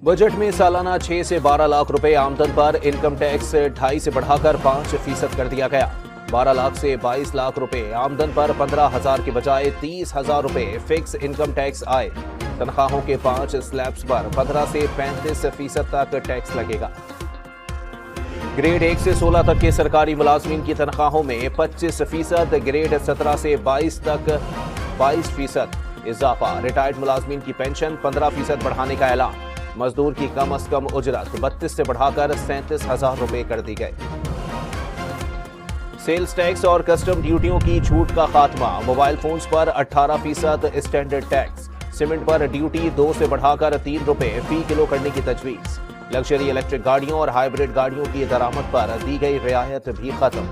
Budget में सालाना 6 से 12 लाख रुपए आमदन पर इनकम टैक्स 2.5 से बढ़ाकर 5% कर दिया गया। 12 लाख से 22 लाख रुपए आमदन पर 15,000 के बजाय 30,000 रुपए फिक्स इनकम टैक्स आए। तनख्वाहों के 5 स्लैब्स पर 15 से 35% तक टैक्स लगेगा। ग्रेड 1 से 16 तक के सरकारी मुलाजमीन की तनख्वाहों में 25%, ग्रेड 17 से 22 तक 22% इजाफा। रिटायर्ड मुलाजमीन की पेंशन 15% बढ़ाने का ऐलान। मजदूर की कम अज कम उजरत 32 से बढ़ाकर 37,000 रुपए कर दी गई। सेल्स टैक्स और कस्टम ड्यूटियों की छूट का खात्मा। मोबाइल फोन्स पर 18% स्टैंडर्ड टैक्स। सीमेंट पर ड्यूटी 2 से बढ़ाकर 3 रुपए फी किलो करने की तजवीज। लग्जरी इलेक्ट्रिक गाड़ियों और हाइब्रिड गाड़ियों की दरामद पर दी गई रियायत भी खत्म।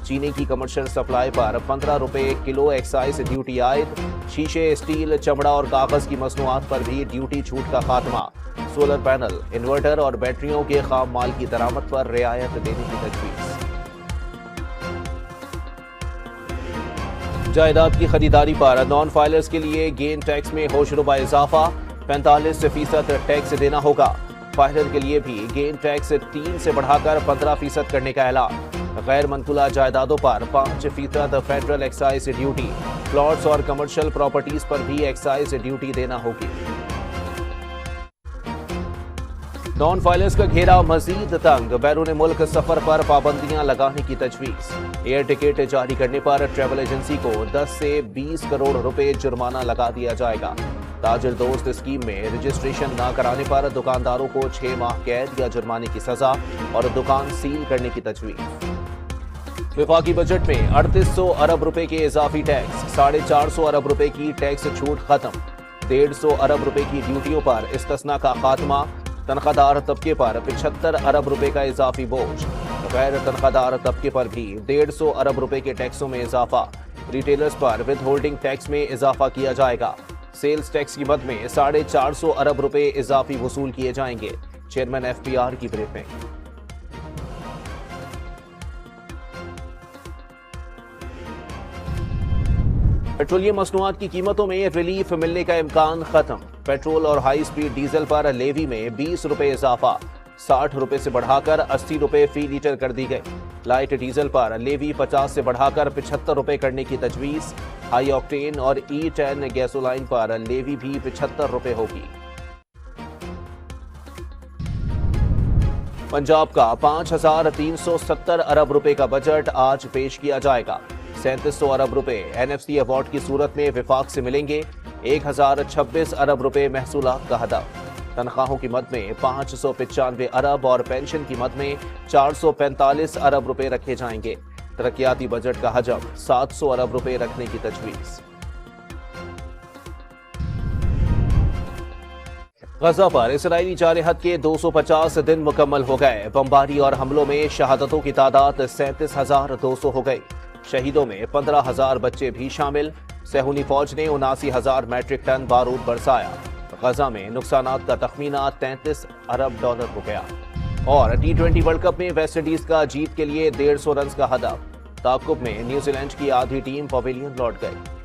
चीनी की कमर्शियल सप्लाई पर 15 रुपए किलो एक्साइज ड्यूटी आयद। शीशे, स्टील, चमड़ा और कागज की मसनूआत पर भी ड्यूटी छूट का खात्मा। सोलर पैनल, इन्वर्टर और बैटरियों के खाम माल की दरामद पर रियायत देने की तजवीज। जायदाद की खरीदारी पर नॉन फाइलर्स के लिए गेन टैक्स में होशरुबा इजाफा। 45% टैक्स देना होगा। फाइलर के लिए भी गेन टैक्स 3 से बढ़ाकर 15% करने का ऐलान। गैर मनकुला जायदादों पर 5% फेडरल एक्साइज ड्यूटी। प्लॉट्स और कमर्शियल प्रॉपर्टीज पर भी एक्साइज ड्यूटी देना होगी। नॉन फाइलर्स का घेरा मजीद तंग। बैरून मुल्क सफर पर पाबंदियां लगाने की तजवीज। एयर टिकट जारी करने पर ट्रैवल एजेंसी को 10 से 20 करोड़ रुपए जुर्माना लगा दिया जाएगा। ताजिर दोस्त स्कीम में रजिस्ट्रेशन न कराने पर दुकानदारों को 6 माह कैद या जुर्माने की सजा और दुकान सील करने की तजवीज। विफाकी बजट में 3800 अरब रुपए के इजाफी टैक्स। 450 अरब रुपए की टैक्स छूट खत्म। 150 अरब रुपए की ड्यूटियों पर इस्तिस्ना का खात्मा। तनख्वाहदार तबके पर 75 अरब रुपए का इजाफी बोझ। गैर तनख्वाहदार तबके पर भी 150 अरब रुपए के टैक्सों में इजाफा। रिटेलर्स पर विद होल्डिंग टैक्स में इजाफा किया जाएगा। सेल्स टैक्स की मद में 450 अरब रुपए इजाफी वसूल किए जाएंगे। चेयरमैन FPR की ब्रीफिंग। पेट्रोलियम मसनूआत की कीमतों में रिलीफ मिलने का इम्कान खत्म। पेट्रोल और हाई स्पीड डीजल पर लेवी में 20 रुपए इजाफा। 60 रुपए से बढ़ाकर 80 रुपए फी लीटर कर दी गई। लाइट डीजल पर लेवी 50 से बढ़ाकर 75 रुपए करने की तजवीज। हाई ऑक्टेन और E10 गैसोलाइन पर लेवी भी 75 रुपए होगी। पंजाब का 5,370 अरब रुपए का बजट आज पेश किया जाएगा। 3700 अरब रुपए NFC अवार्ड की सूरत में विफाक से मिलेंगे। 1026 अरब रुपए महसूलात का हदफ। तनख्वाहों की मद में 595 अरब और पेंशन की मद में 445 अरब रुपए रखे जाएंगे। तरक्याती बजट का हजम 700 अरब रुपए रखने की तजवीज। गजा पर इसराइली जारहत के 250 दिन मुकम्मल हो गए। बमबारी और हमलों में शहादतों की तादाद 37,200 हो गई। शहीदों में 15,000 बच्चे भी शामिल। सहूनी फौज ने 79,000 मैट्रिक टन बारूद बरसाया। गजा में नुकसानात का तखमीना 33 अरब डॉलर हो गया। और T20 वर्ल्ड कप में वेस्ट इंडीज का जीत के लिए 150 रन का हदफ। ताकुब में न्यूजीलैंड की आधी टीम पवेलियन लौट गई।